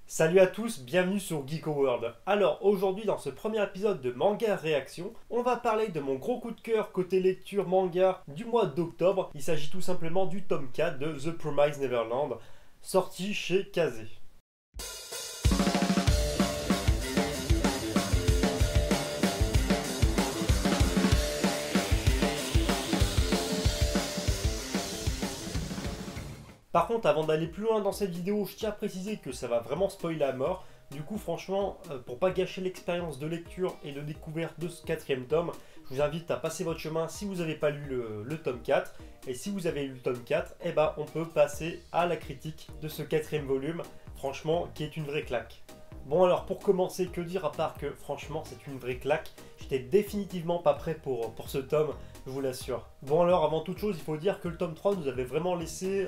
Salut à tous, bienvenue sur Geeko World. Alors aujourd'hui dans ce premier épisode de Manga Réaction, on va parler de mon gros coup de cœur côté lecture manga du mois d'octobre. Il s'agit tout simplement du tome 4 de The Promised Neverland, sorti chez Kazé. Par contre, avant d'aller plus loin dans cette vidéo, je tiens à préciser que ça va vraiment spoiler à mort. Du coup, franchement, pour pas gâcher l'expérience de lecture et de découverte de ce quatrième tome, je vous invite à passer votre chemin si vous n'avez pas lu le tome 4. Et si vous avez lu le tome 4, eh ben, on peut passer à la critique de ce quatrième volume, franchement, qui est une vraie claque. Bon alors, pour commencer, que dire à part que, franchement, c'est une vraie claque. J'étais définitivement pas prêt pour ce tome, je vous l'assure. Bon alors, avant toute chose, il faut dire que le tome 3 nous avait vraiment laissé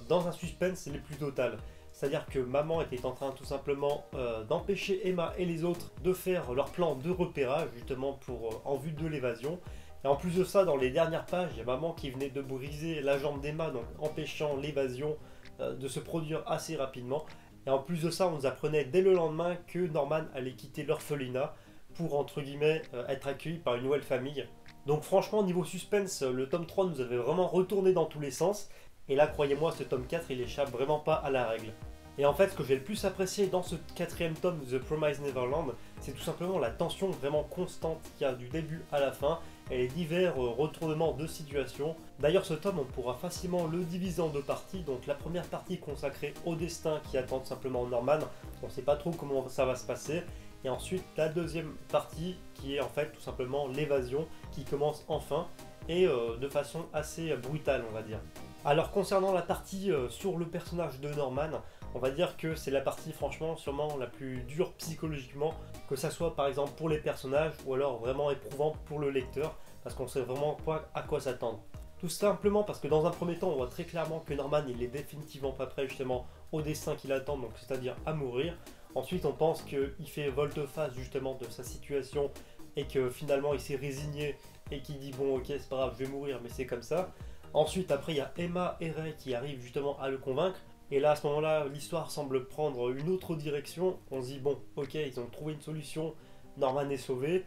dans un suspense les plus total. C'est-à-dire que maman était en train tout simplement d'empêcher Emma et les autres de faire leur plan de repérage, justement en vue de l'évasion. Et en plus de ça, dans les dernières pages, il y a maman qui venait de briser la jambe d'Emma, donc empêchant l'évasion de se produire assez rapidement. Et en plus de ça, on nous apprenait dès le lendemain que Norman allait quitter l'orphelinat pour, entre guillemets, être accueilli par une nouvelle famille. Donc franchement, niveau suspense, le tome 3 nous avait vraiment retourné dans tous les sens. Et là, croyez-moi, ce tome 4, il échappe vraiment pas à la règle. Et en fait, ce que j'ai le plus apprécié dans ce quatrième tome de The Promised Neverland, c'est tout simplement la tension vraiment constante qu'il y a du début à la fin et les divers retournements de situation. D'ailleurs, ce tome, on pourra facilement le diviser en deux parties. Donc la première partie consacrée au destin qui attend tout simplement Norman. On ne sait pas trop comment ça va se passer. Et ensuite, la deuxième partie qui est en fait tout simplement l'évasion qui commence enfin et de façon assez brutale, on va dire. Alors concernant la partie sur le personnage de Norman, on va dire que c'est la partie franchement sûrement la plus dure psychologiquement, que ça soit par exemple pour les personnages ou alors vraiment éprouvant pour le lecteur, parce qu'on sait vraiment pas à quoi s'attendre. Tout simplement parce que dans un premier temps on voit très clairement que Norman il est définitivement pas prêt justement au destin qu'il attend, donc c'est-à-dire à mourir. Ensuite on pense qu'il fait volte-face justement de sa situation et que finalement il s'est résigné et qu'il dit bon ok c'est pas grave je vais mourir mais c'est comme ça. Ensuite, après, il y a Emma et Ray qui arrivent justement à le convaincre. Et là, à ce moment-là, l'histoire semble prendre une autre direction. On se dit, bon, ok, ils ont trouvé une solution, Norman est sauvé.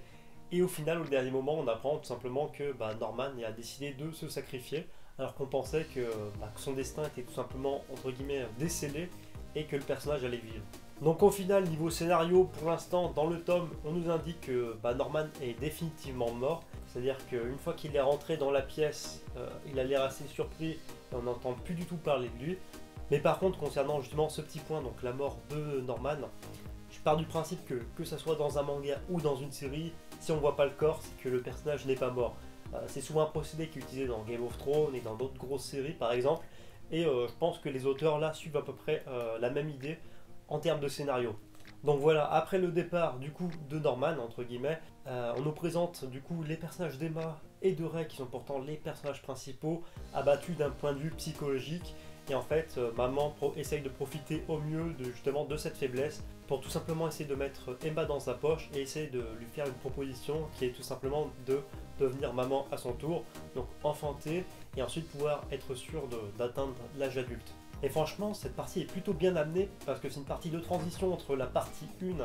Et au final, au dernier moment, on apprend tout simplement que Norman a décidé de se sacrifier, alors qu'on pensait que son destin était tout simplement, entre guillemets, décellé et que le personnage allait vivre. Donc au final, niveau scénario, pour l'instant, dans le tome, on nous indique que Norman est définitivement mort. C'est-à-dire qu'une fois qu'il est rentré dans la pièce, il a l'air assez surpris et on n'entend plus du tout parler de lui. Mais par contre, concernant justement ce petit point, donc la mort de Norman, je pars du principe que ça soit dans un manga ou dans une série, si on voit pas le corps, c'est que le personnage n'est pas mort. C'est souvent un procédé qui est utilisé dans Game of Thrones et dans d'autres grosses séries par exemple. Et je pense que les auteurs là suivent à peu près la même idée en termes de scénario. Donc voilà, après le départ du coup de Norman, entre guillemets, on nous présente du coup les personnages d'Emma et de Ray qui sont pourtant les personnages principaux, abattus d'un point de vue psychologique. Et en fait, maman essaye de profiter au mieux justement de cette faiblesse pour tout simplement essayer de mettre Emma dans sa poche et essayer de lui faire une proposition qui est tout simplement de devenir maman à son tour, donc enfanter et ensuite pouvoir être sûr d'atteindre l'âge adulte. Et franchement, cette partie est plutôt bien amenée parce que c'est une partie de transition entre la partie 1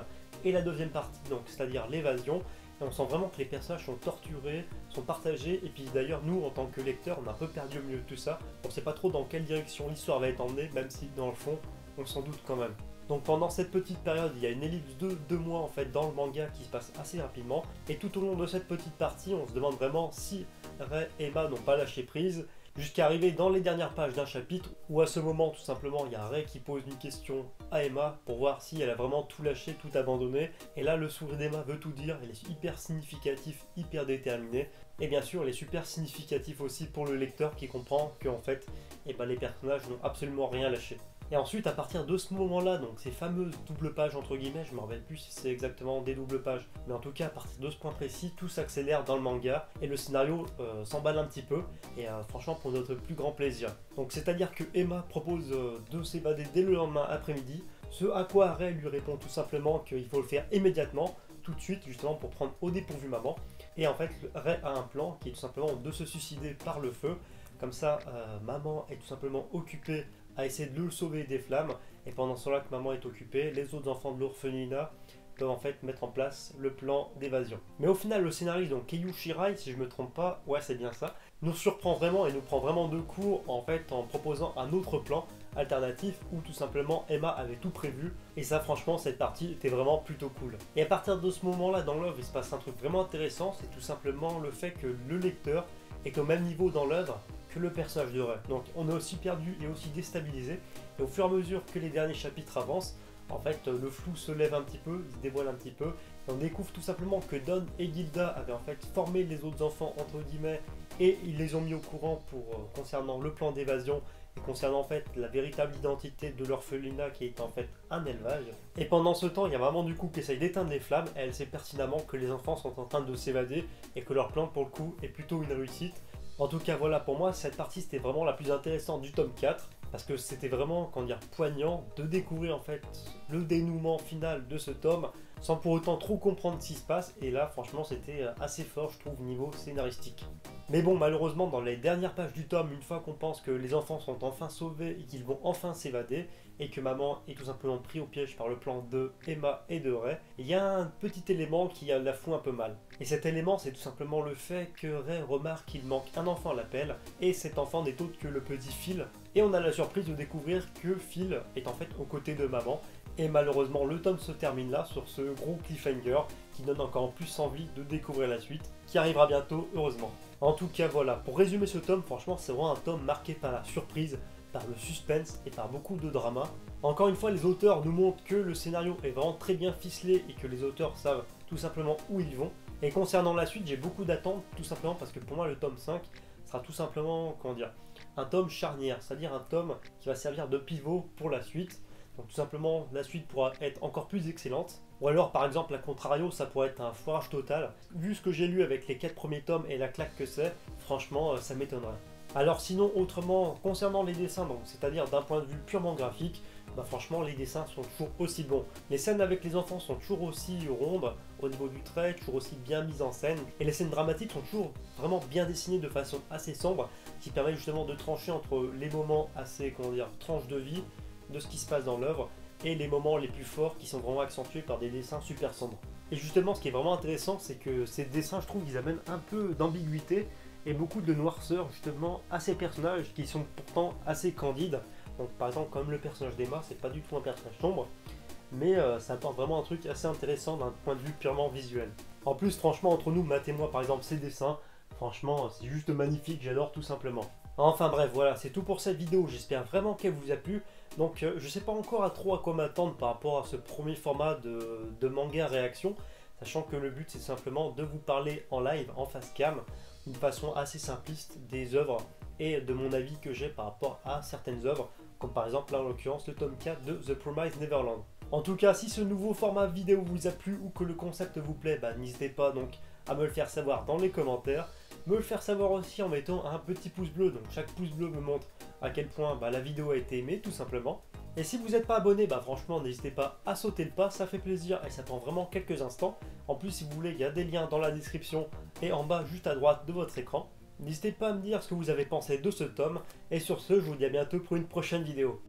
et la deuxième partie, donc c'est-à-dire l'évasion. Et on sent vraiment que les personnages sont torturés, sont partagés. Et puis d'ailleurs, nous, en tant que lecteurs, on a un peu perdu au milieu de tout ça. On ne sait pas trop dans quelle direction l'histoire va être emmenée, même si dans le fond, on s'en doute quand même. Donc pendant cette petite période, il y a une ellipse de 2 mois en fait dans le manga qui se passe assez rapidement. Et tout au long de cette petite partie, on se demande vraiment si Ray et Emma n'ont pas lâché prise. Jusqu'à arriver dans les dernières pages d'un chapitre où à ce moment tout simplement il y a Ray qui pose une question à Emma pour voir si elle a vraiment tout lâché, tout abandonné. Et là le sourire d'Emma veut tout dire, elle est hyper significatif, hyper déterminé. Et bien sûr elle est super significatif aussi pour le lecteur qui comprend que en fait les personnages n'ont absolument rien lâché. Et ensuite, à partir de ce moment-là, donc ces fameuses doubles pages, entre guillemets, je ne me rappelle plus si c'est exactement des doubles pages, mais en tout cas, à partir de ce point précis, tout s'accélère dans le manga et le scénario s'emballe un petit peu, et franchement, pour notre plus grand plaisir. Donc, c'est-à-dire que Emma propose de s'évader dès le lendemain après-midi, ce à quoi Ray lui répond tout simplement qu'il faut le faire immédiatement, tout de suite, justement pour prendre au dépourvu maman. Et en fait, Ray a un plan qui est tout simplement de se suicider par le feu. Comme ça, maman est tout simplement occupée à essayer de le sauver des flammes, et pendant ce temps-là que maman est occupée, les autres enfants de l'orphelinat peuvent en fait mettre en place le plan d'évasion. Mais au final, le scénariste, donc Keiyu Shirai, si je me trompe pas, ouais c'est bien ça, nous surprend vraiment et nous prend vraiment de court en fait en proposant un autre plan alternatif où tout simplement Emma avait tout prévu, et ça franchement cette partie était vraiment plutôt cool. Et à partir de ce moment-là dans l'œuvre il se passe un truc vraiment intéressant, c'est tout simplement le fait que le lecteur est au même niveau dans l'œuvre que le personnage de Rei. Donc on est aussi perdu et aussi déstabilisé, et au fur et à mesure que les derniers chapitres avancent, en fait le flou se lève un petit peu, il se dévoile un petit peu, et on découvre tout simplement que Don et Gilda avaient en fait formé les autres enfants entre guillemets, et ils les ont mis au courant pour concernant le plan d'évasion et concernant en fait la véritable identité de l'orphelinat qui est en fait un élevage. Et pendant ce temps, il y a maman du coup qui essaye d'éteindre les flammes, et elle sait pertinemment que les enfants sont en train de s'évader et que leur plan pour le coup est plutôt une réussite. En tout cas voilà, pour moi cette partie c'était vraiment la plus intéressante du tome 4, parce que c'était vraiment, comment dire, poignant de découvrir en fait le dénouement final de ce tome sans pour autant trop comprendre ce qui se passe, et là franchement c'était assez fort je trouve niveau scénaristique. Mais bon, malheureusement dans les dernières pages du tome, une fois qu'on pense que les enfants sont enfin sauvés et qu'ils vont enfin s'évader, et que maman est tout simplement pris au piège par le plan de Emma et de Rei, il y a un petit élément qui la fout un peu mal. Et cet élément c'est tout simplement le fait que Rei remarque qu'il manque un enfant à l'appel, et cet enfant n'est autre que le petit Phil, et on a la surprise de découvrir que Phil est en fait aux côtés de maman. Et malheureusement le tome se termine là sur ce gros cliffhanger qui donne encore plus envie de découvrir la suite, qui arrivera bientôt heureusement. En tout cas voilà, pour résumer ce tome, franchement c'est vraiment un tome marqué par la surprise, par le suspense et par beaucoup de drama. Encore une fois, les auteurs nous montrent que le scénario est vraiment très bien ficelé et que les auteurs savent tout simplement où ils vont. Et concernant la suite, j'ai beaucoup d'attentes, tout simplement parce que pour moi le tome 5 sera tout simplement, comment dire, un tome charnière, c'est-à-dire un tome qui va servir de pivot pour la suite. Donc tout simplement, la suite pourra être encore plus excellente. Ou alors, par exemple, à contrario, ça pourrait être un foirage total. Vu ce que j'ai lu avec les 4 premiers tomes et la claque que c'est, franchement, ça m'étonnerait. Alors sinon, autrement, concernant les dessins, donc c'est-à-dire d'un point de vue purement graphique, bah franchement, les dessins sont toujours aussi bons. Les scènes avec les enfants sont toujours aussi rondes au niveau du trait, toujours aussi bien mises en scène. Et les scènes dramatiques sont toujours vraiment bien dessinées de façon assez sombre, qui permet justement de trancher entre les moments assez, comment dire, tranches de vie, de ce qui se passe dans l'œuvre, et les moments les plus forts qui sont vraiment accentués par des dessins super sombres. Et justement ce qui est vraiment intéressant, c'est que ces dessins, je trouve, ils amènent un peu d'ambiguïté et beaucoup de noirceur justement à ces personnages qui sont pourtant assez candides. Donc par exemple comme le personnage d'Emma, c'est pas du tout un personnage sombre, mais ça apporte vraiment un truc assez intéressant d'un point de vue purement visuel. En plus franchement entre nous, Matt et moi par exemple, ces dessins, franchement c'est juste magnifique, j'adore tout simplement. Enfin bref, voilà, c'est tout pour cette vidéo, j'espère vraiment qu'elle vous a plu. Donc je sais pas encore à quoi m'attendre par rapport à ce premier format de manga réaction, sachant que le but c'est simplement de vous parler en live, en face cam, d'une façon assez simpliste des œuvres et de mon avis que j'ai par rapport à certaines œuvres, comme par exemple là en l'occurrence le tome 4 de The Promised Neverland. En tout cas, si ce nouveau format vidéo vous a plu ou que le concept vous plaît, n'hésitez pas donc à me le faire savoir dans les commentaires. Me le faire savoir aussi en mettant un petit pouce bleu, donc chaque pouce bleu me montre à quel point la vidéo a été aimée tout simplement. Et si vous n'êtes pas abonné, franchement n'hésitez pas à sauter le pas, ça fait plaisir et ça prend vraiment quelques instants. En plus si vous voulez, il y a des liens dans la description et en bas juste à droite de votre écran. N'hésitez pas à me dire ce que vous avez pensé de ce tome, et sur ce je vous dis à bientôt pour une prochaine vidéo.